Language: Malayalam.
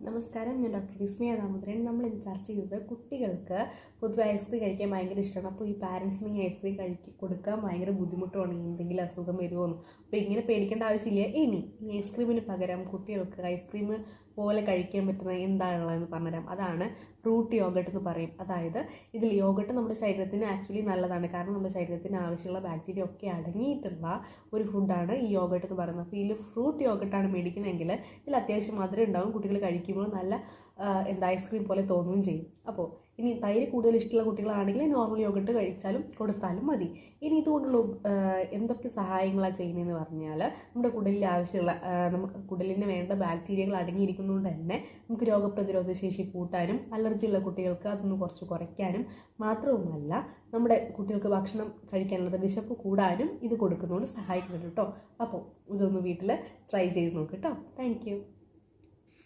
നമസ്കാരം, ഞാൻ ഡോക്ടർ വിസ്മയ ദാമോദരൻ. നമ്മൾ ഇന്ന് ചർച്ച ചെയ്തത് കുട്ടികൾക്ക് പൊതുവെ ഐസ്ക്രീം കഴിക്കാൻ ഭയങ്കര ഇഷ്ടമാണ്. അപ്പോൾ ഈ പാരൻസിന് ഈ ഐസ്ക്രീം കൊടുക്കാൻ ഭയങ്കര ബുദ്ധിമുട്ടുമാണ്, എന്തെങ്കിലും അസുഖം വരുമോ എന്ന്. അപ്പോൾ ഇങ്ങനെ പേടിക്കേണ്ട ആവശ്യമില്ല. ഇനി ഈ ഐസ്ക്രീമിന് പകരം കുട്ടികൾക്ക് ഐസ്ക്രീം പോലെ കഴിക്കാൻ പറ്റുന്ന എന്താണുള്ളതെന്ന് പറഞ്ഞുതരാം. അതാണ് ഫ്രൂട്ട് യോഗട്ട് എന്ന് പറയും. അതായത് ഇതിൽ യോഗട്ട് നമ്മുടെ ശരീരത്തിന് ആക്ച്വലി നല്ലതാണ്, കാരണം നമ്മുടെ ശരീരത്തിന് ആവശ്യമുള്ള ബാക്ടീരിയ ഒക്കെ അടങ്ങിയിട്ടുള്ള ഒരു ഫുഡാണ് ഈ യോഗട്ട് എന്ന് പറയുന്നത്. അപ്പോൾ ഇതിൽ ഫ്രൂട്ട് യോഗട്ടാണ് മേടിക്കുന്നതെങ്കിൽ ഇതിൽ അത്യാവശ്യം മധുരം ഉണ്ടാകും. കുട്ടികൾ കഴിക്കുമ്പോൾ നല്ല ഐസ്ക്രീം പോലെ തോന്നുകയും ചെയ്യും. അപ്പോൾ ഇനി തൈര് കൂടുതൽ ഇഷ്ടമുള്ള കുട്ടികളാണെങ്കിൽ നോർമൽ യോഗട്ട് കഴിച്ചാലും കൊടുത്താലും മതി. ഇനി ഇതുകൊണ്ടുള്ള എന്തൊക്കെ സഹായങ്ങളാണ് ചെയ്യുന്നതെന്ന് പറഞ്ഞാൽ, നമ്മുടെ കുടലിൽ ആവശ്യമുള്ള നമുക്ക് കുടലിന് വേണ്ട ബാക്ടീരിയകൾ അടങ്ങിയിരിക്കുന്നതുകൊണ്ട് തന്നെ നമുക്ക് രോഗപ്രതിരോധ ശേഷി കൂട്ടാനും അലർജി ഉള്ള കുട്ടികൾക്ക് അതൊന്ന് കുറച്ച് കുറയ്ക്കാനും മാത്രവുമല്ല നമ്മുടെ കുട്ടികൾക്ക് ഭക്ഷണം കഴിക്കാനുള്ളത് വിശപ്പ് കൂടാനും ഇത് കൊടുക്കുന്നതുകൊണ്ട് സഹായിക്കുന്നുണ്ട് കേട്ടോ. അപ്പോൾ ഇതൊന്ന് വീട്ടിൽ ട്രൈ ചെയ്ത് നോക്ക് കേട്ടോ. Thank you.